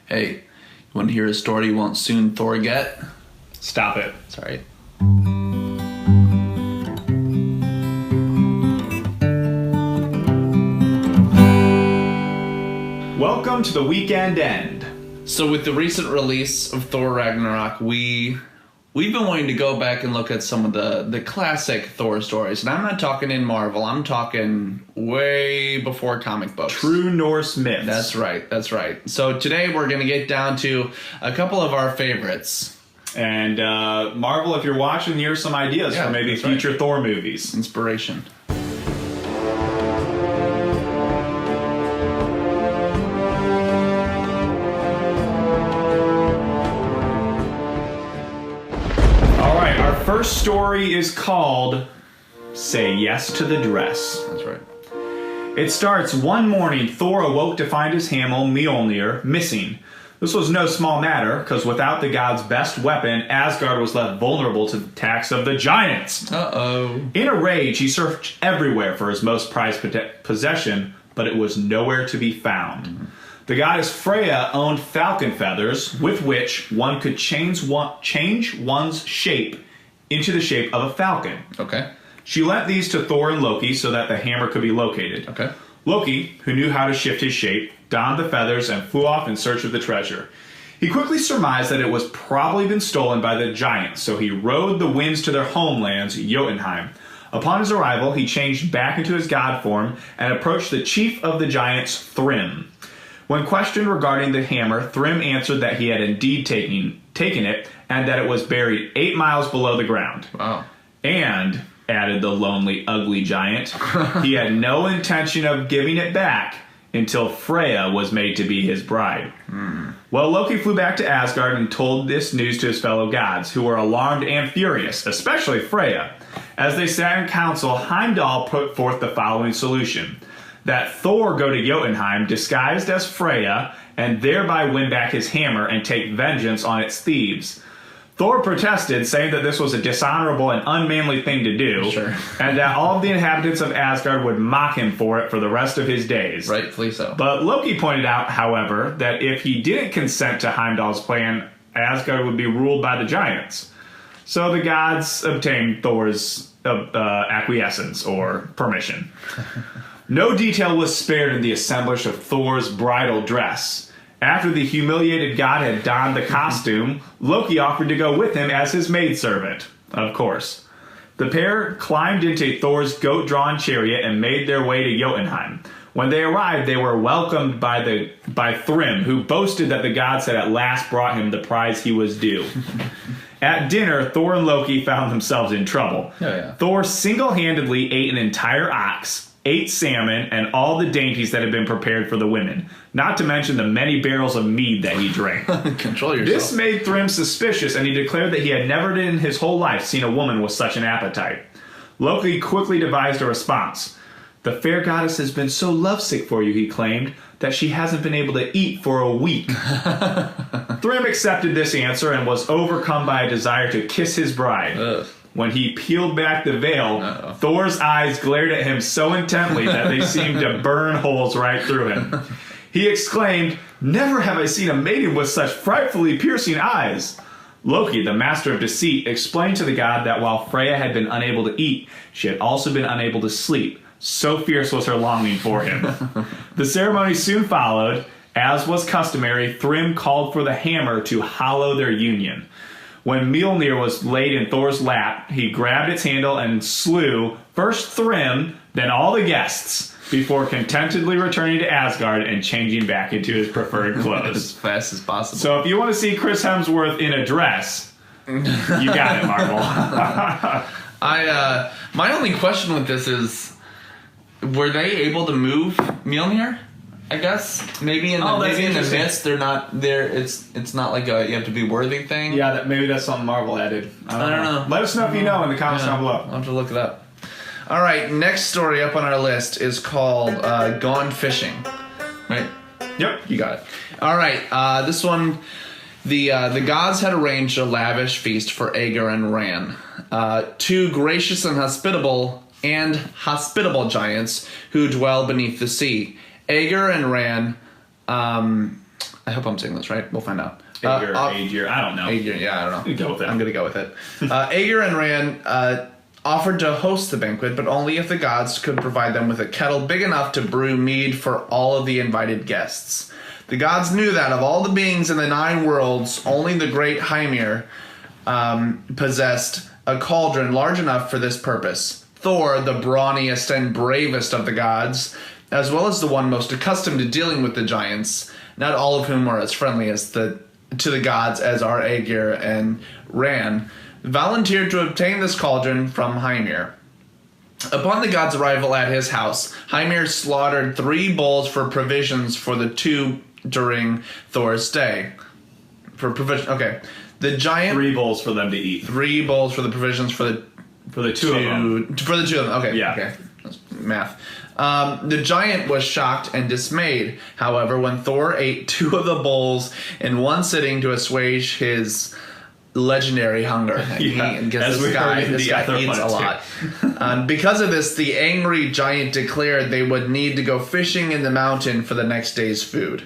Hey, you want to hear a story you won't soon Thor get? Stop it. Sorry. Welcome to the weekend end. So with the recent release of Thor Ragnarok, we've been wanting to go back and look at some of the classic Thor stories. And I'm not talking in Marvel. I'm talking way before comic books. True Norse myths. That's right. So today we're going to get down to a couple of our favorites. And Marvel, if you're watching, here's some ideas for maybe future Thor movies. Inspiration. First story is called Say Yes to the Dress. That's right. It starts, one morning Thor awoke to find his hamel Mjolnir missing. This was no small matter, because without the god's best weapon, Asgard was left vulnerable to the attacks of the giants. Uh-oh. In a rage, he searched everywhere for his most prized possession, but it was nowhere to be found. Mm-hmm. The goddess Freya owned falcon feathers, with which one could change one's shape into the shape of a falcon. Okay. She lent these to Thor and Loki so that the hammer could be located. Okay. Loki, who knew how to shift his shape, donned the feathers and flew off in search of the treasure. He quickly surmised that it was probably been stolen by the giants, so he rode the winds to their homelands, Jotunheim. Upon his arrival, he changed back into his god form and approached the chief of the giants, Thrym. When questioned regarding the hammer, Thrym answered that he had indeed taken it, and that it was buried 8 miles below the ground. Wow. And, added the lonely, ugly giant, he had no intention of giving it back until Freya was made to be his bride. Well, Loki flew back to Asgard and told this news to his fellow gods, who were alarmed and furious, especially Freya. As they sat in council, Heimdall put forth the following solution: that Thor go to Jotunheim disguised as Freya and thereby win back his hammer and take vengeance on its thieves. Thor protested, saying that this was a dishonorable and unmanly thing to do, and that all of the inhabitants of Asgard would mock him for it for the rest of his days. Rightfully so. But Loki pointed out, however, that if he didn't consent to Heimdall's plan, Asgard would be ruled by the giants. So the gods obtained Thor's acquiescence, or permission. No detail was spared in the assemblage of Thor's bridal dress. After the humiliated god had donned the costume, Loki offered to go with him as his maidservant. Of course. The pair climbed into Thor's goat-drawn chariot and made their way to Jotunheim. When they arrived, they were welcomed by Thrym, who boasted that the gods had at last brought him the prize he was due. At dinner, Thor and Loki found themselves in trouble. Thor single-handedly ate an entire ox, 8 salmon, and all the dainties that had been prepared for the women, not to mention the many barrels of mead that he drank. Control yourself. This made Thrym suspicious, and he declared that he had never in his whole life seen a woman with such an appetite. Loki quickly devised a response. The fair goddess has been so lovesick for you, he claimed, that she hasn't been able to eat for a week. Thrym accepted this answer and was overcome by a desire to kiss his bride. Ugh. When he peeled back the veil, Thor's eyes glared at him so intently that they seemed to burn holes right through him. He exclaimed, "Never have I seen a maiden with such frightfully piercing eyes." Loki, the master of deceit, explained to the god that while Freya had been unable to eat, she had also been unable to sleep. So fierce was her longing for him. The ceremony soon followed. As was customary, Thrym called for the hammer to hollow their union. When Mjolnir was laid in Thor's lap, he grabbed its handle and slew first Thrym, then all the guests, before contentedly returning to Asgard and changing back into his preferred clothes. As fast as possible. So if you want to see Chris Hemsworth in a dress, you got it, Marvel. My only question with this is, were they able to move Mjolnir? I guess maybe in the myths they're not there. It's not like a you have to be worthy thing. Yeah, maybe that's something Marvel added. I don't know. Let us know if you know in the comments down below. I'll have to look it up. All right, next story up on our list is called Gone Fishing. Right? Yep, you got it. All right, this one, the gods had arranged a lavish feast for Aegir and Ran, 2 gracious and hospitable giants who dwell beneath the sea. Aegir and Ran, I hope I'm saying this right. We'll find out. Aegir, I don't know. Aegir, yeah, I don't know. You go with it. I'm going to go with it. Aegir and Ran offered to host the banquet, but only if the gods could provide them with a kettle big enough to brew mead for all of the invited guests. The gods knew that of all the beings in the 9 worlds, only the great Hymir possessed a cauldron large enough for this purpose. Thor, the brawniest and bravest of the gods, as well as the one most accustomed to dealing with the giants, not all of whom are as friendly as to the gods as are Aegir and Ran, volunteered to obtain this cauldron from Hymir. Upon the god's arrival at his house, Hymir slaughtered 3 bulls for provisions for the 2 during Thor's stay. For provision, okay. The giant 3 bowls for them to eat. 3 bowls for the provisions for the 2 of them. For the 2 of them. Okay. Yeah. Okay. That's math. The giant was shocked and dismayed, however, when Thor ate 2 of the bowls in one sitting to assuage his legendary hunger. Yeah, This guy eats a lot. Because of this, the angry giant declared they would need to go fishing in the mountain for the next day's food.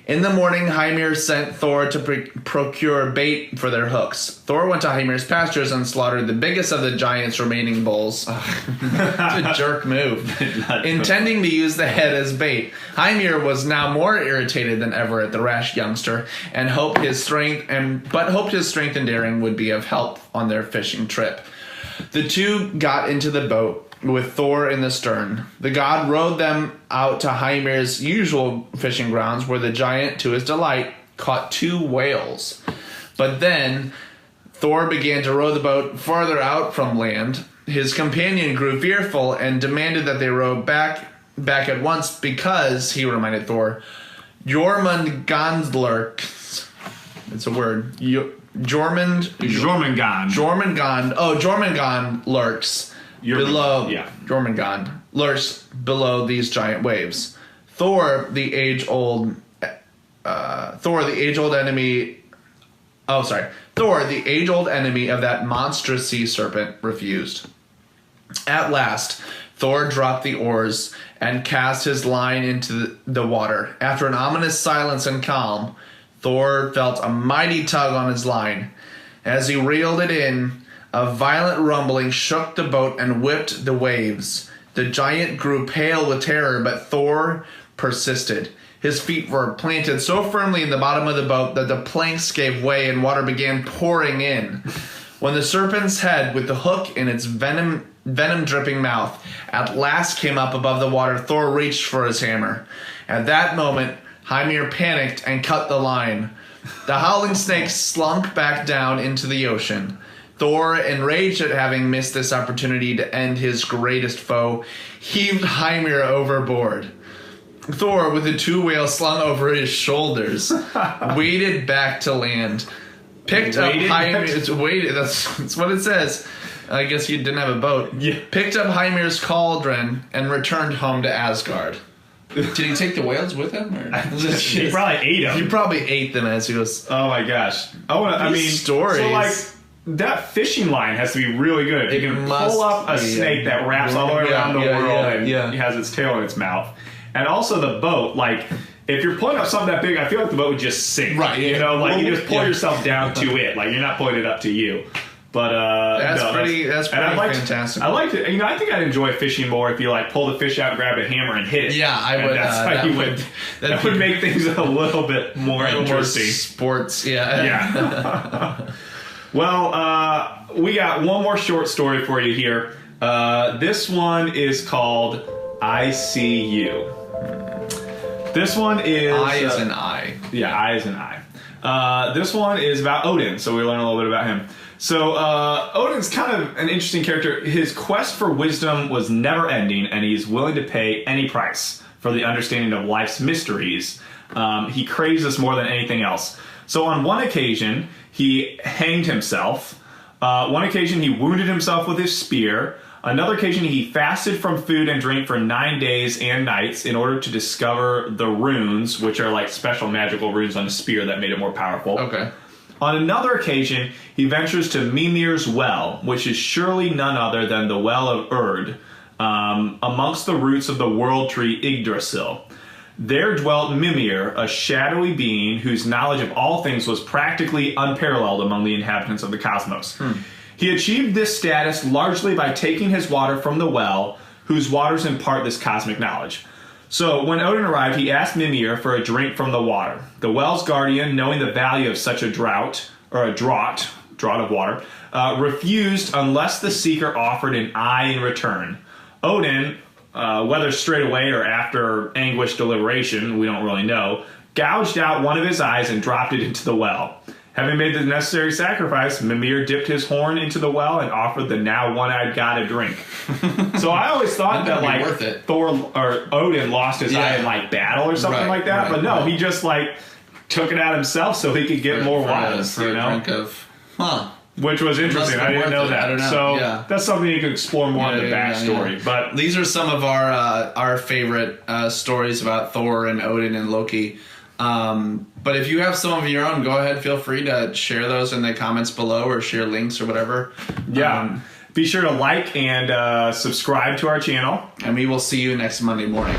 In the morning, Hymir sent Thor to procure bait for their hooks. Thor went to Hymir's pastures and slaughtered the biggest of the giant's remaining bulls. It's a jerk move. Intending to use the head as bait. Hymir was now more irritated than ever at the rash youngster, and hoped his strength and daring would be of help on their fishing trip. The 2 got into the boat, with Thor in the stern. The god rowed them out to Hymir's usual fishing grounds, where the giant, to his delight, caught 2 whales. But then Thor began to row the boat farther out from land. His companion grew fearful and demanded that they row back at once because, he reminded Thor, Jormungandlurk. It's a word. Jormungand lurks Jormungand lurks below these giant waves. Thor, the age-old enemy of that monstrous sea serpent, refused. At last, Thor dropped the oars and cast his line into the water. After an ominous silence and calm, Thor felt a mighty tug on his line. As he reeled it in, a violent rumbling shook the boat and whipped the waves. The giant grew pale with terror, but Thor persisted. His feet were planted so firmly in the bottom of the boat that the planks gave way and water began pouring in. When the serpent's head, with the hook in its venom-dripping mouth, at last came up above the water, Thor reached for his hammer. At that moment, Hymir panicked and cut the line. The howling snake slunk back down into the ocean. Thor, enraged at having missed this opportunity to end his greatest foe, heaved Hymir overboard. Thor, with the 2 whales slung over his shoulders, waded back to land. Picked up Hymir's... That's what it says. I guess you didn't have a boat. Yeah. Picked up Hymir's cauldron and returned home to Asgard. Did he take the whales with him? Or? He probably ate them. He probably ate them as he was... Oh my gosh. Stories. So like... That fishing line has to be really good. If you can pull up a snake that wraps all the way around the world and has its tail in its mouth. And also the boat, like, if you're pulling up something that big, I feel like the boat would just sink. Right. You know, like, you just pull yourself down to it. Like, you're not pulling it up to you. But, that's pretty fantastic. I like it. You know, I think I'd enjoy fishing more if you, like, pull the fish out, grab a hammer, and hit it. Yeah, I would. That would make things a little bit more interesting. Sports, yeah. Yeah. Well, we got one more short story for you here. This one is called I See You. This one is... I as in I. Yeah, I as in I. This one is about Odin, so we learn a little bit about him. So, Odin's kind of an interesting character. His quest for wisdom was never ending, and he's willing to pay any price for the understanding of life's mysteries. He craves this more than anything else. So on one occasion, he hanged himself. One occasion, he wounded himself with his spear. Another occasion, he fasted from food and drink for 9 days and nights in order to discover the runes, which are like special magical runes on a spear that made it more powerful. Okay. On another occasion, he ventures to Mimir's well, which is surely none other than the well of Urd, amongst the roots of the world tree Yggdrasil. there dwelt Mimir, a shadowy being whose knowledge of all things was practically unparalleled among the inhabitants of the cosmos. He achieved this status largely by taking his water from the well, whose waters impart this cosmic knowledge. So when Odin arrived, he asked Mimir for a drink from the water. The well's guardian, knowing the value of such a draught of water, refused unless the seeker offered an eye in return. Odin, whether straight away or after anguished deliberation, we don't really know, gouged out one of his eyes and dropped it into the well. Having made the necessary sacrifice, Mimir dipped his horn into the well and offered the now one-eyed god a drink. So I always thought that like Thor or Odin lost his eye in like battle or something like that, but no, he just like took it out himself so he could get more wise, you know? Which was interesting. I didn't know that. I don't know. So that's something you can explore more in the backstory. But these are some of our favorite stories about Thor and Odin and Loki. But if you have some of your own, go ahead. Feel free to share those in the comments below or share links or whatever. Yeah. Be sure to like and subscribe to our channel. And we will see you next Monday morning.